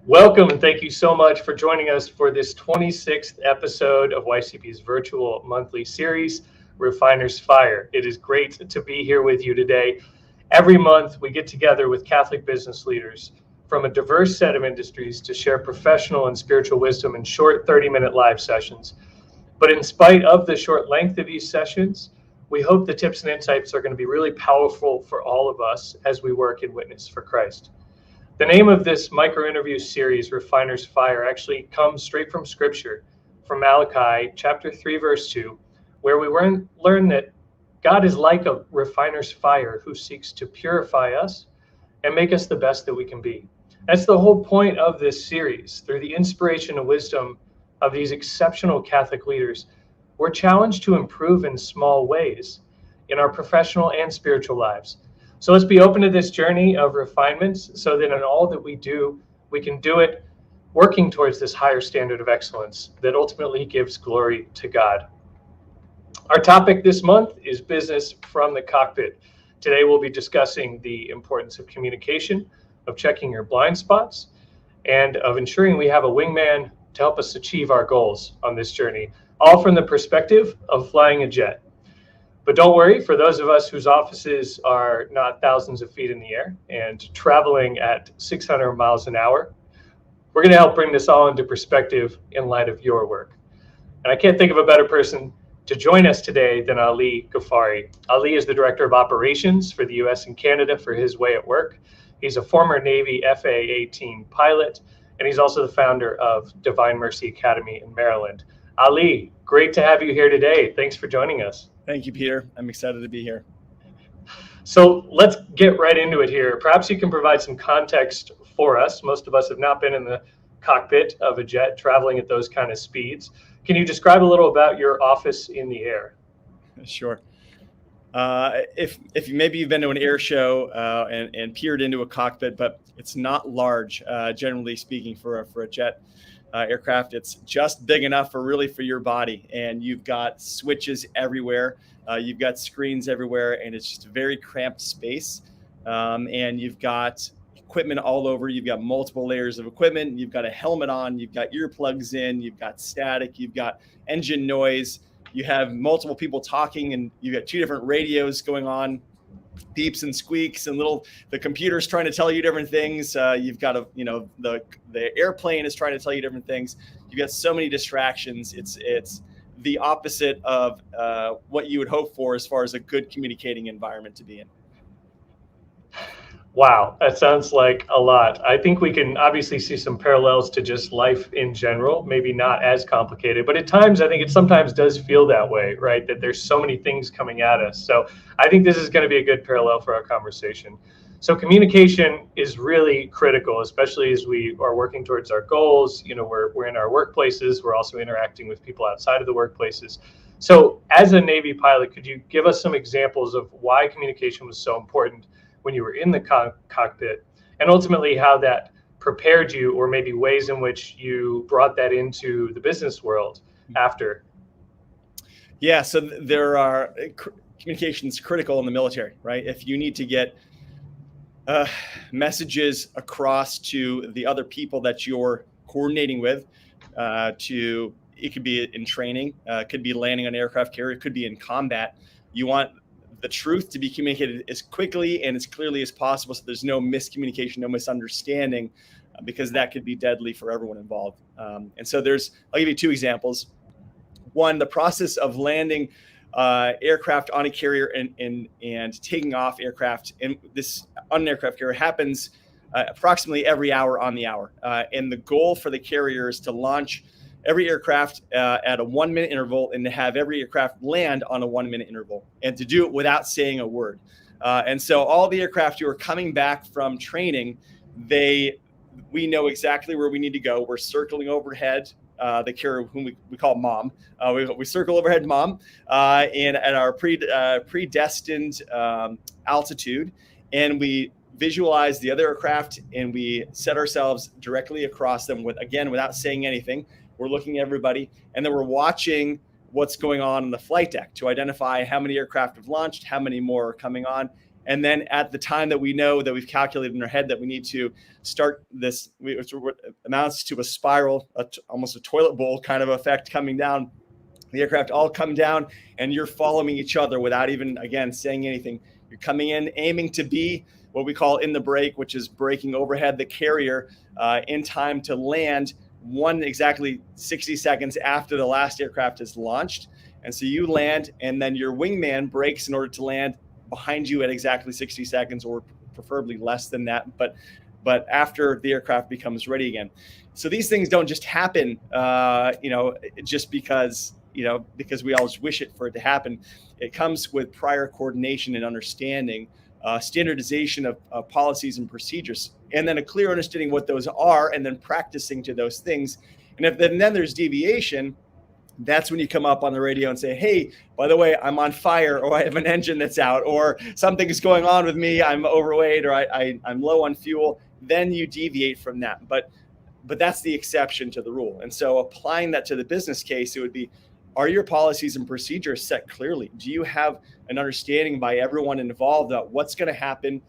Welcome and thank you so much for joining us for this 26th episode of YCP's virtual monthly series, Refiner's Fire. It is great to be here with you today. Every month, we get together with Catholic business leaders from a diverse set of industries to share professional and spiritual wisdom in short 30-minute live sessions. But in spite of the short length of these sessions, we hope the tips and insights are going to be really powerful for all of us as we work in witness for Christ. The name of this micro interview series, Refiner's Fire, actually comes straight from Scripture, from Malachi chapter 3, verse 2, where we learn that God is like a refiner's fire who seeks to purify us and make us the best that we can be. That's the whole point of this series. Through the inspiration and wisdom of these exceptional Catholic leaders, we're challenged to improve in small ways in our professional and spiritual lives. So let's be open to this journey of refinements so that in all that we do, we can do it working towards this higher standard of excellence that ultimately gives glory to God. Our topic this month is business from the cockpit. Today we'll be discussing the importance of communication, of checking your blind spots, and of ensuring we have a wingman to help us achieve our goals on this journey, all from the perspective of flying a jet. But don't worry, for those of us whose offices are not thousands of feet in the air and traveling at 600 miles an hour, we're going to help bring this all into perspective in light of your work. And I can't think of a better person to join us today than Ali Ghaffari. Ali is the Director of Operations for the US and Canada for His Way at Work. He's a former Navy FA-18 pilot, and he's also the founder of Divine Mercy Academy in Maryland. Ali, great to have you here today. Thanks for joining us. Thank you, Peter. I'm excited to be here. So let's get right into it here. Perhaps you can provide some context for us. Most of us have not been in the cockpit of a jet traveling at those kind of speeds. Can you describe a little about your office in the air? Sure. If maybe you've been to an air show and peered into a cockpit, but it's not large, generally speaking, for a jet aircraft. It's just big enough for your body, and you've got switches everywhere. You've got screens everywhere, and it's just a very cramped space. And you've got equipment all over. You've got multiple layers of equipment. You've got a helmet on. You've got earplugs in. You've got static. You've got engine noise. You have multiple people talking, and you've got two different radios going on, beeps and squeaks, and the computer's trying to tell you different things. You've got the airplane is trying to tell you different things. You've got so many distractions. It's the opposite of what you would hope for as far as a good communicating environment to be in. Wow, that sounds like a lot. I think we can obviously see some parallels to just life in general, maybe not as complicated, but at times I think it sometimes does feel that way, right? That there's so many things coming at us. So I think this is going to be a good parallel for our conversation. So communication is really critical, especially as we are working towards our goals. We're in our workplaces. We're also interacting with people outside of the workplaces. So as a Navy pilot, could you give us some examples of why communication was so important when you were in the cockpit, and ultimately how that prepared you, or maybe ways in which you brought that into the business world after? Yeah, so there are communications critical in the military, right? If you need to get messages across to the other people that you're coordinating with, it could be in training, it could be landing on an aircraft carrier, it could be in combat. You want the truth to be communicated as quickly and as clearly as possible, so there's no miscommunication, no misunderstanding, because that could be deadly for everyone involved. And so I'll give you two examples. One, the process of landing aircraft on a carrier and taking off aircraft, and this on an aircraft carrier happens approximately every hour on the hour. And the goal for the carrier is to launch every aircraft at a 1 minute interval, and to have every aircraft land on a 1 minute interval, and to do it without saying a word. And so all the aircraft who are coming back from training, we know exactly where we need to go. We're circling overhead the carrier, whom we call Mom. We circle overhead Mom and at our predestined altitude, and we visualize the other aircraft, and we set ourselves directly across them without saying anything. We're looking at everybody, and then we're watching what's going on the flight deck to identify how many aircraft have launched, how many more are coming on, And then at the time that we know that we've calculated in our head that we need to start this, which amounts to a spiral, almost a toilet bowl kind of effect coming down, the aircraft all come down and you're following each other without even, again, saying anything. You're coming in, aiming to be what we call in the break, which is breaking overhead the carrier in time to land exactly 60 seconds after the last aircraft is launched. And so you land, and then your wingman brakes in order to land behind you at exactly 60 seconds, or preferably less than that, but after the aircraft becomes ready again. So these things don't just happen, just because we always wish it for it to happen. It comes with prior coordination and understanding, standardization of policies and procedures, and then a clear understanding what those are, and then practicing to those things. And if then there's deviation, that's when you come up on the radio and say, hey, by the way, I'm on fire, or I have an engine that's out, or something is going on with me, I'm overweight, or I'm low on fuel. Then you deviate from that. But that's the exception to the rule. And so applying that to the business case, it would be, are your policies and procedures set clearly? Do you have an understanding by everyone involved about what's going to happen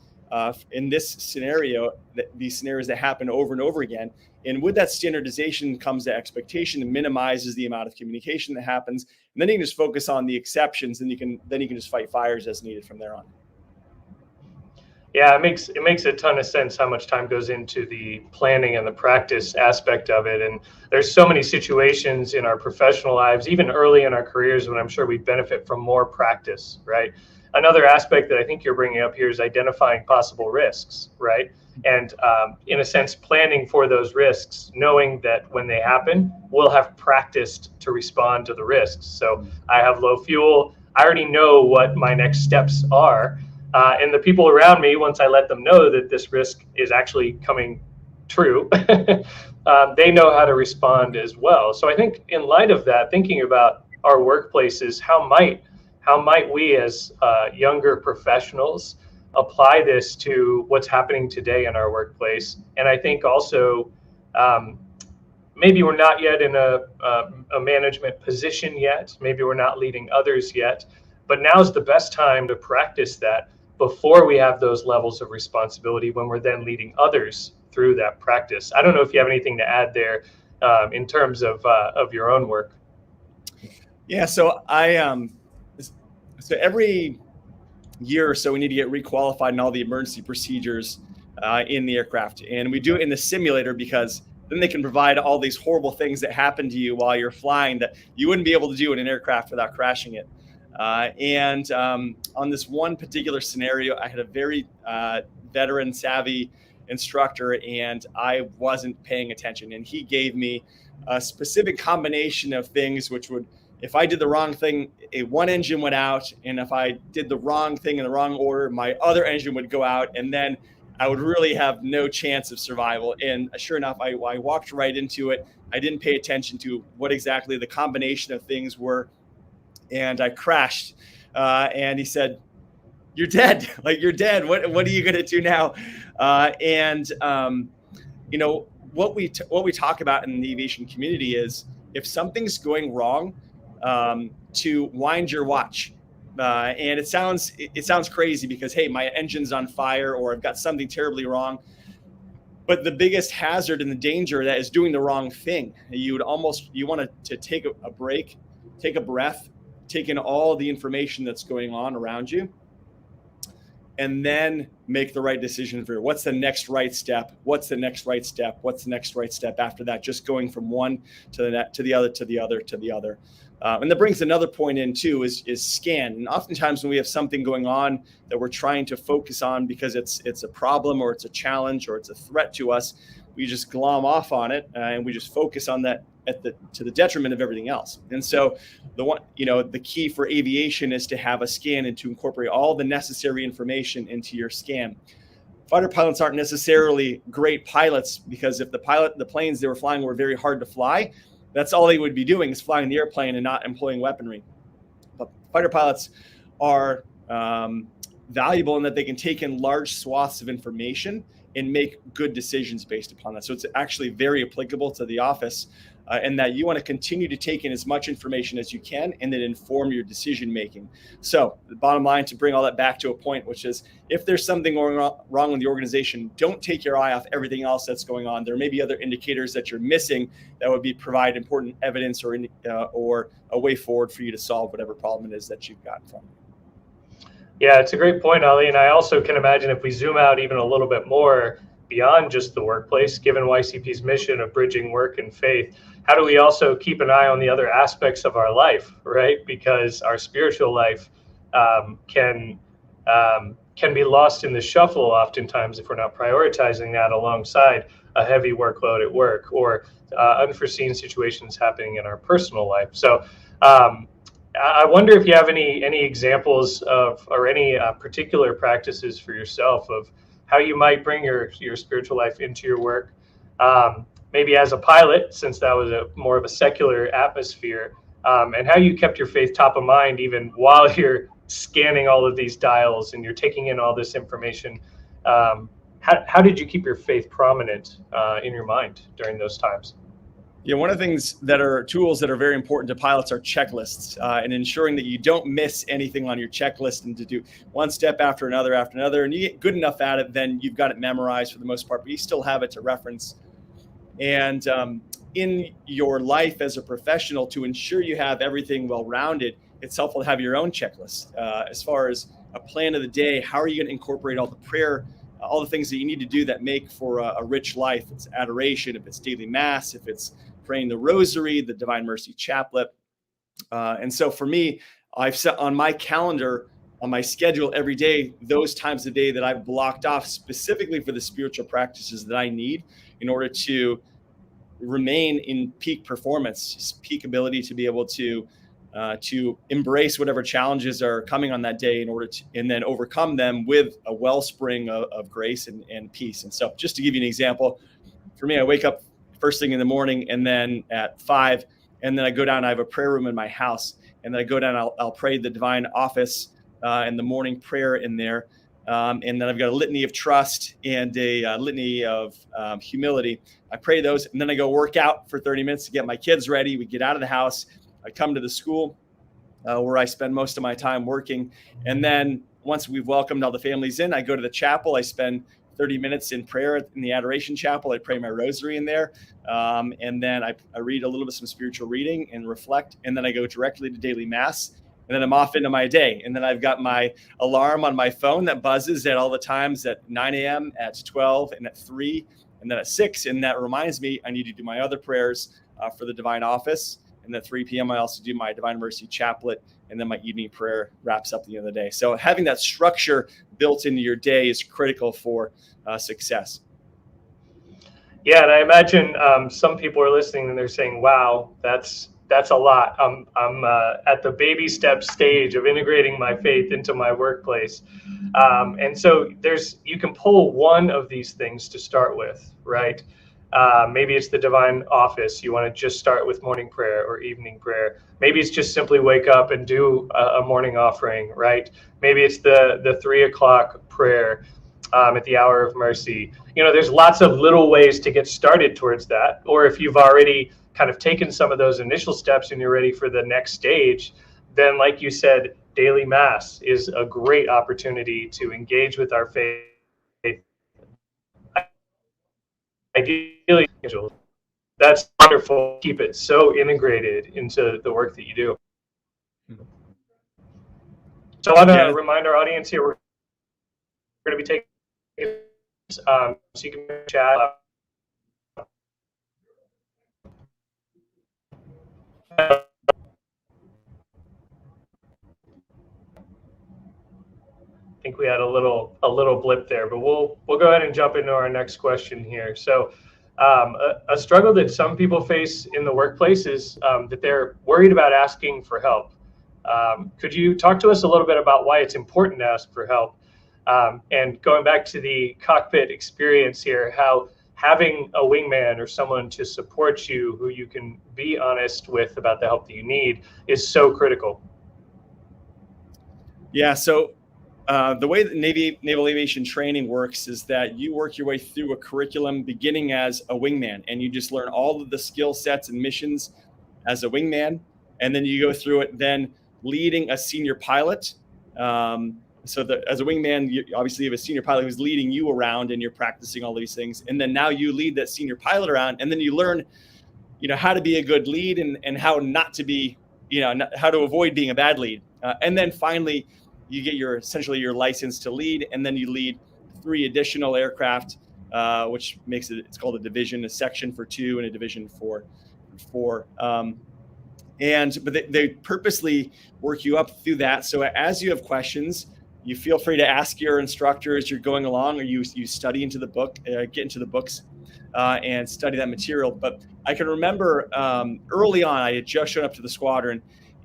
in this scenario, these scenarios that happen over and over again? And with that standardization comes the expectation that minimizes the amount of communication that happens. And then you can just focus on the exceptions, and you can just fight fires as needed from there on. Yeah, it makes a ton of sense how much time goes into the planning and the practice aspect of it. And there's so many situations in our professional lives, even early in our careers, when I'm sure we benefit from more practice, right? Another aspect that I think you're bringing up here is identifying possible risks, right? And in a sense, planning for those risks, knowing that when they happen, we'll have practiced to respond to the risks. So I have low fuel. I already know what my next steps are. And the people around me, once I let them know that this risk is actually coming true, they know how to respond as well. So I think in light of that, thinking about our workplaces, how might we as younger professionals apply this to what's happening today in our workplace? And I think also maybe we're not yet in a management position yet. Maybe we're not leading others yet, but now's the best time to practice that before we have those levels of responsibility, when we're then leading others through that practice. I don't know if you have anything to add there in terms of your own work. Yeah, so so every year or so we need to get requalified in all the emergency procedures in the aircraft, and we do it in the simulator because then they can provide all these horrible things that happen to you while you're flying that you wouldn't be able to do in an aircraft without crashing it. And on this one particular scenario, I had a very veteran savvy instructor, and I wasn't paying attention, and he gave me a specific combination of things which would, if I did the wrong thing, one engine went out, and if I did the wrong thing in the wrong order, my other engine would go out, and then I would really have no chance of survival. And sure enough, I walked right into it. I didn't pay attention to what exactly the combination of things were, and I crashed. And he said, "You're dead. Like, you're dead. What are you going to do now?" What we talk about in the aviation community is, if something's going wrong, to wind your watch. And it sounds crazy because, hey, my engine's on fire, or I've got something terribly wrong. But the biggest hazard and the danger that is doing the wrong thing. You want to take a break, take a breath, take in all the information that's going on around you, and then make the right decision for what's the next right step. What's the next right step? What's the next right step after that? Just going from one to the other. And that brings another point in too, is scan. And oftentimes when we have something going on that we're trying to focus on because it's a problem, or it's a challenge, or it's a threat to us, we just glom off on it, and we just focus on that to the detriment of everything else. And so the key for aviation is to have a scan and to incorporate all the necessary information into your scan. Fighter pilots aren't necessarily great pilots, because if the planes they were flying were very hard to fly, that's all they would be doing, is flying the airplane and not employing weaponry. But fighter pilots are valuable in that they can take in large swaths of information and make good decisions based upon that. So it's actually very applicable to the office. and that you want to continue to take in as much information as you can and then inform your decision making. So the bottom line, to bring all that back to a point, which is if there's something going wrong in the organization, don't take your eye off everything else that's going on. There may be other indicators that you're missing that would provide important evidence or a way forward for you to solve whatever problem it is that you've got in front of you. Yeah, it's a great point, Ali. And I also can imagine if we zoom out even a little bit more beyond just the workplace, given YCP's mission of bridging work and faith, how do we also keep an eye on the other aspects of our life, right? Because our spiritual life can be lost in the shuffle oftentimes if we're not prioritizing that alongside a heavy workload at work or unforeseen situations happening in our personal life. So I wonder if you have any examples of or any particular practices for yourself of how you might bring your spiritual life into your work. Maybe as a pilot, since that was more of a secular atmosphere, and how you kept your faith top of mind even while you're scanning all of these dials and you're taking in all this information. How did you keep your faith prominent in your mind during those times? Yeah, one of the things that are tools that are very important to pilots are checklists, and ensuring that you don't miss anything on your checklist and to do one step after another. And you get good enough at it, then you've got it memorized for the most part, but you still have it to reference. And in your life as a professional, to ensure you have everything well-rounded, it's helpful to have your own checklist. As far as a plan of the day, how are you going to incorporate all the prayer, all the things that you need to do that make for a rich life? It's adoration, if it's daily mass, if it's praying the rosary, the Divine Mercy Chaplet. And so for me, I've set on my calendar, on my schedule every day, those times of day that I've blocked off specifically for the spiritual practices that I need in order to remain in peak performance, peak ability to be able to embrace whatever challenges are coming on that day in order to, and then overcome them with a wellspring of grace and peace. And so just to give you an example, for me, I wake up first thing in the morning, and then at 5, and then I go down. I have a prayer room in my house, and then I go down. I'll pray the divine office and the morning prayer in there, and then I've got a litany of trust and a litany of humility. I pray those, and then I go work out for 30 minutes to get my kids ready. We get out of the house. I come to the school where I spend most of my time working, and then once we've welcomed all the families in, I go to the chapel. I spend 30 minutes in prayer in the Adoration Chapel. I pray my rosary in there. And then I read a little bit some spiritual reading and reflect. And then I go directly to daily mass. And then I'm off into my day. And then I've got my alarm on my phone that buzzes at all the times at 9 a.m., at 12, and at 3, and then at 6. And that reminds me I need to do my other prayers for the divine office. And at 3 p.m., I also do my Divine Mercy Chaplet. And then my evening prayer wraps up the end of the day. So having that structure built into your day is critical for success. Yeah, and I imagine some people are listening and they're saying, "Wow, that's a lot. I'm at the baby step stage of integrating my faith into my workplace." And so you can pull one of these things to start with, right? Maybe it's the divine office. You want to just start with morning prayer or evening prayer. Maybe it's just simply wake up and do a morning offering, right? Maybe it's the 3 o'clock prayer at the hour of mercy. There's lots of little ways to get started towards that. Or if you've already kind of taken some of those initial steps and you're ready for the next stage, then like you said, daily mass is a great opportunity to engage with our faith. Ideally, that's wonderful. Keep it so integrated into the work that you do. So I want to remind our audience here, we're going to be taking so you can chat. I think we had a little blip there, but we'll go ahead and jump into our next question here. So a struggle that some people face in the workplace is that they're worried about asking for help. Could you talk to us a little bit about why it's important to ask for help? And going back to the cockpit experience here, how having a wingman or someone to support you who you can be honest with about the help that you need is so critical. Yeah, so The way that naval aviation training works is that you work your way through a curriculum beginning as a wingman, and you just learn all of the skill sets and missions as a wingman, and then you go through it then leading a senior pilot. So that as a wingman, you obviously have a senior pilot who's leading you around, and you're practicing all these things, and then now you lead that senior pilot around, and then you learn, how to be a good lead, and how not to be, how to avoid being a bad lead, and then finally you get essentially your license to lead, and then you lead 3 additional aircraft, which makes it's called a division, a section for 2, and a division for 4. But they purposely work you up through that. So as you have questions, you feel free to ask your instructor as you're going along, or you study into the book, get into the books, and study that material. But I can remember early on, I had just shown up to the squadron,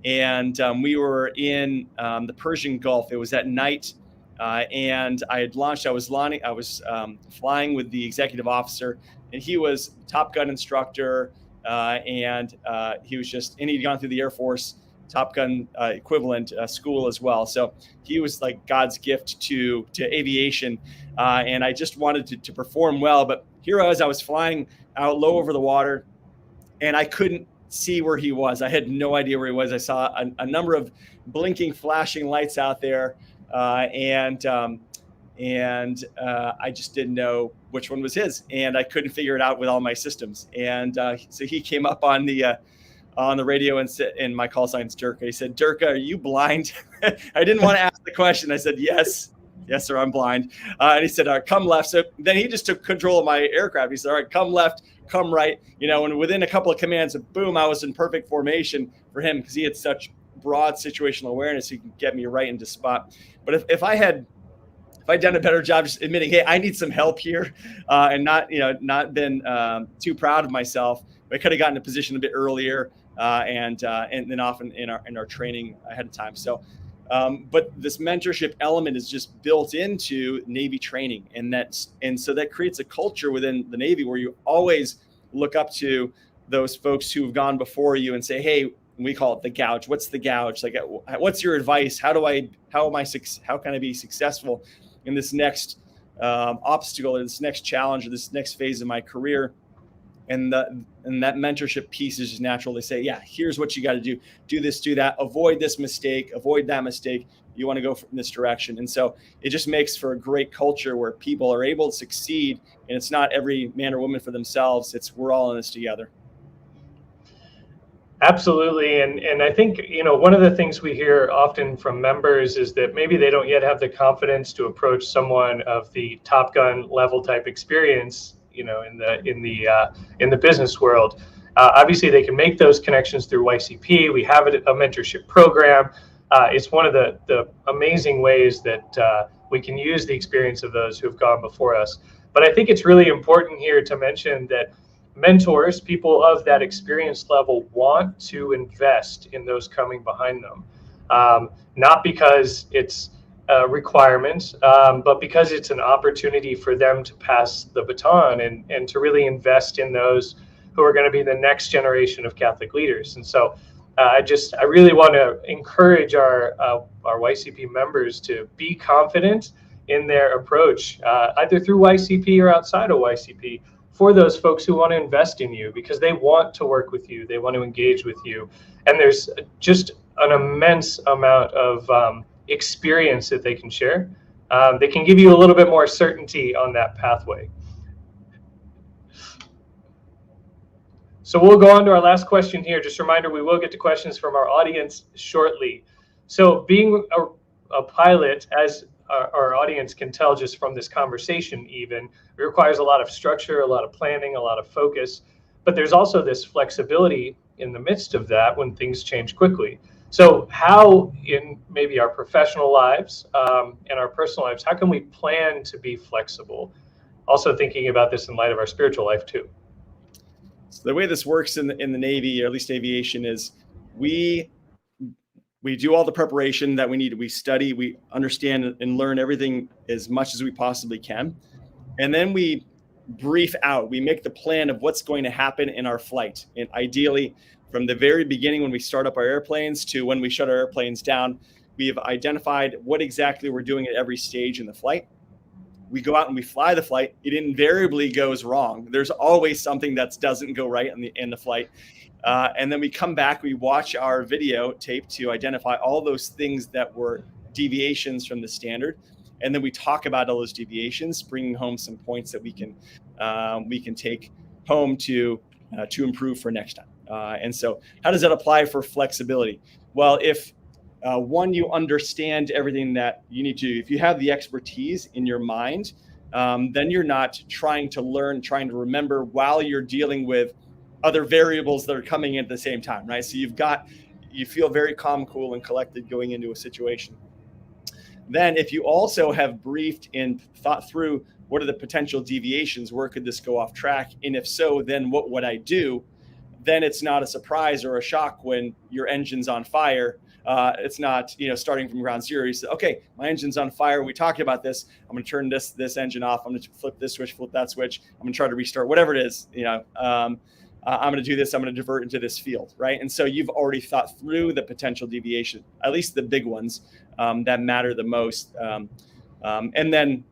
and we were in the Persian Gulf. It was at night, and I had launched. I was flying with the executive officer, and he was Top Gun instructor, and he was he'd gone through the Air Force Top Gun equivalent school as well. So he was like God's gift to aviation, and I just wanted to perform well. But here I was flying out low over the water, and I couldn't see where he was. I had no idea where he was. I saw a number of blinking, flashing lights out there, and I just didn't know which one was his, and I couldn't figure it out with all my systems. And so he came up on the radio and said, and my call sign's Durka. He said, "Durka, are you blind?" I didn't want to ask the question. I said, "Yes, sir, I'm blind." And he said, "All right, come left." So then he just took control of my aircraft. He said, "All right, come left, come right." And within a couple of commands, boom, I was in perfect formation for him, because he had such broad situational awareness. He could get me right into spot. But if I'd done a better job just admitting, hey, I need some help here, and not been too proud of myself, I could have gotten a position a bit earlier, and then often in our training ahead of time. So, but this mentorship element is just built into Navy training, and so that creates a culture within the Navy where you always look up to those folks who've gone before you and say, hey, we call it the gouge. What's the gouge? Like, what's your advice? How can I be successful in this next obstacle, or this next challenge, or this next phase of my career? And that mentorship piece is just natural. They say, yeah, here's what you got to do. Do this, do that. Avoid this mistake. Avoid that mistake. You want to go in this direction. And so it just makes for a great culture where people are able to succeed. And it's not every man or woman for themselves. We're all in this together. Absolutely. And I think, one of the things we hear often from members is that maybe they don't yet have the confidence to approach someone of the Top Gun level type experience, in the business world. Obviously, they can make those connections through YCP. We have a mentorship program. It's one of the amazing ways that we can use the experience of those who have gone before us. But I think it's really important here to mention that mentors, people of that experience level, want to invest in those coming behind them, not because it's a requirement, but because it's an opportunity for them to pass the baton and to really invest in those who are going to be the next generation of Catholic leaders. And so I really want to encourage our YCP members to be confident in their approach, either through YCP or outside of YCP, for those folks who want to invest in you, because they want to work with you, they want to engage with you. And there's just an immense amount of experience that they can share. They can give you a little bit more certainty on that pathway. So we'll go on to our last question here. Just a reminder, we will get to questions from our audience shortly. So being a pilot, as our audience can tell just from this conversation even, it requires a lot of structure, a lot of planning, a lot of focus. But there's also this flexibility in the midst of that when things change quickly. So how, in maybe our professional lives and our personal lives, how can we plan to be flexible? Also thinking about this in light of our spiritual life too. So the way this works in the Navy, or at least aviation, is we do all the preparation that we need. We study, we understand and learn everything as much as we possibly can. And then we brief out. We make the plan of what's going to happen in our flight. And ideally, from the very beginning, when we start up our airplanes to when we shut our airplanes down, We have identified what exactly we're doing at every stage in the flight. We go out and we fly the flight. It invariably goes wrong. There's always something that doesn't go right in the flight. And then we come back, we watch our video tape to identify all those things that were deviations from the standard. And then we talk about all those deviations, bringing home some points that we can take home to improve for next time. And so how does that apply for flexibility? Well, if one, you understand everything that you need to, if you have the expertise in your mind, then you're not trying to learn, trying to remember while you're dealing with other variables that are coming in at the same time, right? So you feel very calm, cool, and collected going into a situation. Then if you also have briefed and thought through what are the potential deviations, where could this go off track? And if so, then what would I do? Then it's not a surprise or a shock when your engine's on fire. It's not, starting from ground zero. You say, okay, my engine's on fire. We talked about this. I'm going to turn this engine off. I'm going to flip this switch, flip that switch. I'm going to try to restart, whatever it is, I'm going to do this. I'm going to divert into this field, right? And so you've already thought through the potential deviation, at least the big ones that matter the most. And then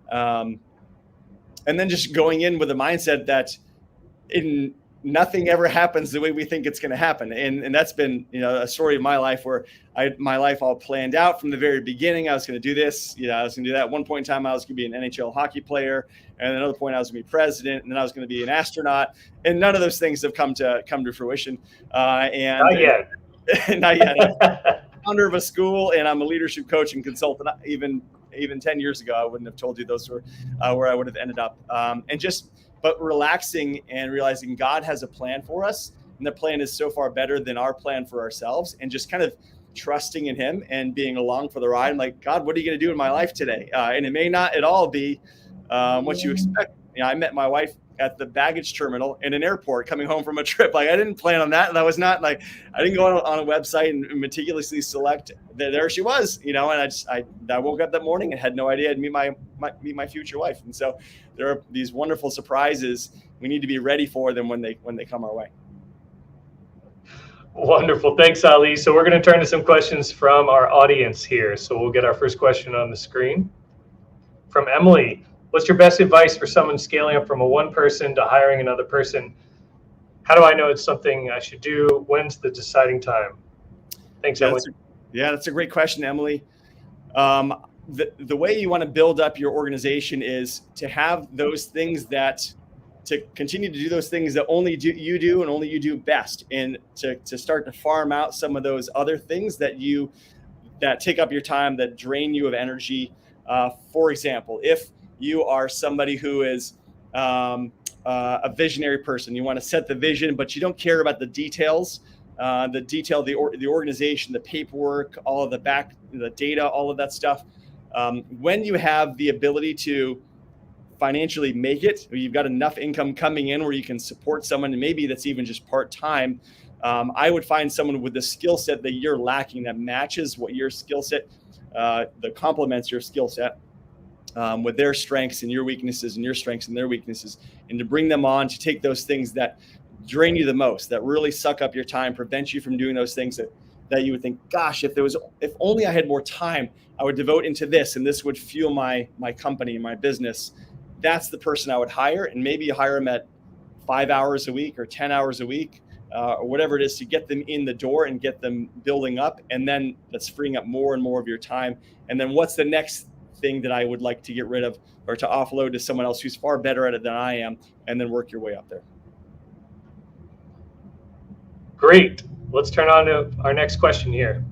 just going in with a mindset that nothing ever happens the way we think it's going to happen. And that's been, a story of my life where my life all planned out from the very beginning. I was going to do this, I was going to do that. At one point in time, I was going to be an NHL hockey player. And another point, I was going to be president. And then I was going to be an astronaut. And none of those things have come to fruition. And not yet. Not yet. I'm founder of a school, and I'm a leadership coach and consultant. Even 10 years ago, I wouldn't have told you those were where I would have ended up. But relaxing and realizing God has a plan for us, and the plan is so far better than our plan for ourselves, and just kind of trusting in him and being along for the ride. I'm like, God, what are you going to do in my life today? And it may not at all be what you expect. I met my wife at the baggage terminal in an airport coming home from a trip. Like, I didn't plan on that. That was not like, I didn't go on a website and meticulously select that. There she was, and I woke up that morning and had no idea I'd meet my future wife. And so there are these wonderful surprises. We need to be ready for them when they come our way. Wonderful. Thanks, Ali. So we're going to turn to some questions from our audience here. So we'll get our first question on the screen from Emily. What's your best advice for someone scaling up from a one person to hiring another person? How do I know it's something I should do? When's the deciding time? Thanks, Emily. That's a great question, Emily. The way you want to build up your organization is to have those things to continue to do those things that only you do and only you do best, and to start to farm out some of those other things that take up your time, that drain you of energy. For example, if you are somebody who is a visionary person, you want to set the vision, but you don't care about the details, the organization, the paperwork, all of the data, all of that stuff. When you have the ability to financially make it, or you've got enough income coming in where you can support someone, and maybe that's even just part-time, I would find someone with the skill set that you're lacking, that matches what your skill set, that complements your skill set, with their strengths and your weaknesses, and your strengths and their weaknesses, and to bring them on to take those things that drain you the most, that really suck up your time, prevent you from doing those things that you would think, gosh, if only I had more time, I would devote into this, and this would fuel my company, my business. That's the person I would hire. And maybe you hire them at 5 hours a week or 10 hours a week, or whatever it is, to get them in the door and get them building up. And then that's freeing up more and more of your time. And then what's the next thing that I would like to get rid of or to offload to someone else who's far better at it than I am, and then work your way up there. Great. Let's turn on to our next question here.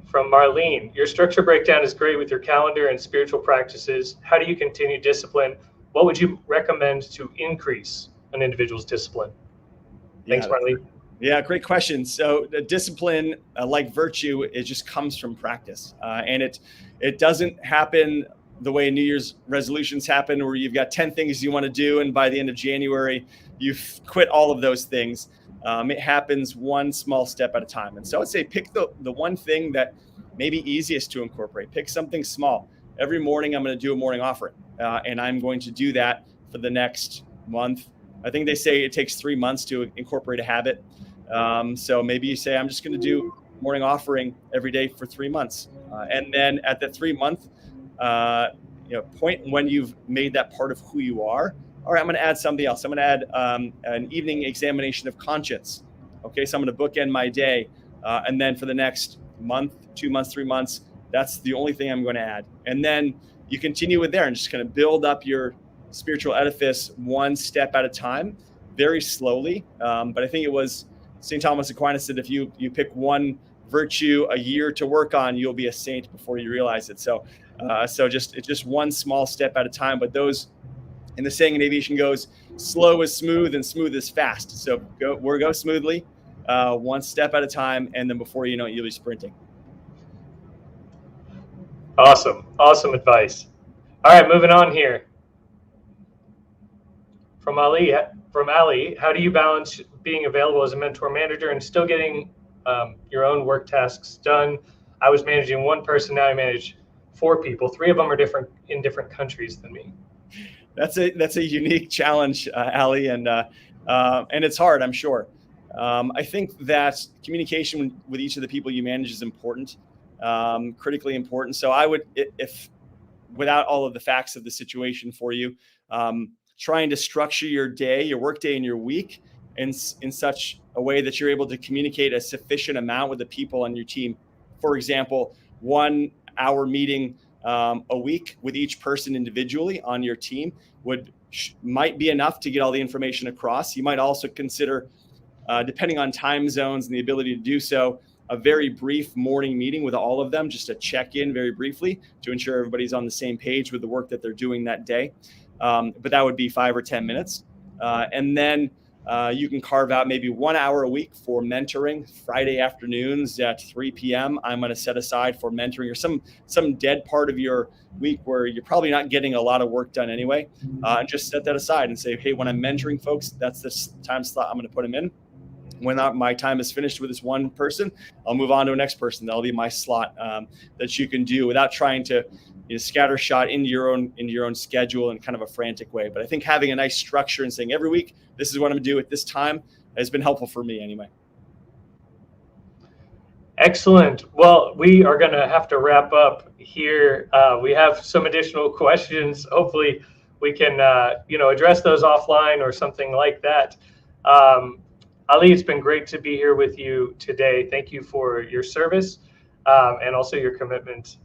From Marlene, your structure breakdown is great with your calendar and spiritual practices. How do you continue discipline? What would you recommend to increase an individual's discipline? Thanks, Marlene. Yeah, great question. So the discipline, like virtue, it just comes from practice. And it doesn't happen the way New Year's resolutions happen, where you've got 10 things you want to do, and by the end of January, you've quit all of those things. It happens one small step at a time. And so I'd say pick the one thing that may be easiest to incorporate. Pick something small. Every morning, I'm going to do a morning offering, and I'm going to do that for the next month. I think they say it takes 3 months to incorporate a habit. So maybe you say, I'm just going to do morning offering every day for 3 months. And then at the 3-month point, when you've made that part of who you are, all right, I'm going to add something else. I'm going to add an evening examination of conscience. Okay, so I'm going to bookend my day. And then for the next month, 2 months, 3 months, that's the only thing I'm going to add. And then you continue with there and just kind of build up your spiritual edifice one step at a time, very slowly. But I think it was St. Thomas Aquinas said, if you pick one virtue a year to work on, you'll be a saint before you realize it. So it's just one small step at a time. But those, and the saying in aviation goes, slow is smooth and smooth is fast. So go smoothly, one step at a time, and then before you know it, you'll be sprinting. Awesome advice. All right, moving on here. From Ali, how do you balance being available as a mentor manager and still getting your own work tasks done? I was managing one person, now I manage 4 people. 3 of them are in different countries than me. That's a unique challenge, Ali, and it's hard, I'm sure. I think that communication with each of the people you manage is important, critically important. So I would, if without all of the facts of the situation for you, trying to structure your day, your work day, and your week in such a way that you're able to communicate a sufficient amount with the people on your team. For example, 1 hour meeting a week with each person individually on your team might be enough to get all the information across. You might also consider, depending on time zones and the ability to do so, a very brief morning meeting with all of them, just to check in very briefly to ensure everybody's on the same page with the work that they're doing that day. But that would be 5 or 10 minutes. And then you can carve out maybe 1 hour a week for mentoring. Friday afternoons at 3 p.m. I'm going to set aside for mentoring, or some dead part of your week where you're probably not getting a lot of work done anyway. And just set that aside and say, hey, when I'm mentoring folks, that's this time slot I'm going to put them in. When my time is finished with this one person, I'll move on to a next person. That'll be my slot that you can do without trying to scattershot into your own schedule in kind of a frantic way. But I think having a nice structure and saying every week, this is what I'm going to do at this time has been helpful for me anyway. Excellent. Well, we are going to have to wrap up here. We have some additional questions. Hopefully we can, address those offline or something like that. Ali, it's been great to be here with you today. Thank you for your service and also your commitment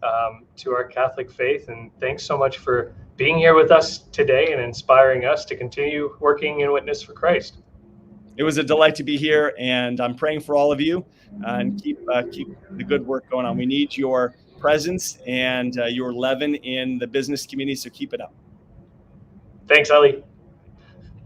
to our Catholic faith. And thanks so much for being here with us today and inspiring us to continue working in witness for Christ. It was a delight to be here, and I'm praying for all of you and keep the good work going on. We need your presence and your leaven in the business community, so keep it up. Thanks, Ali.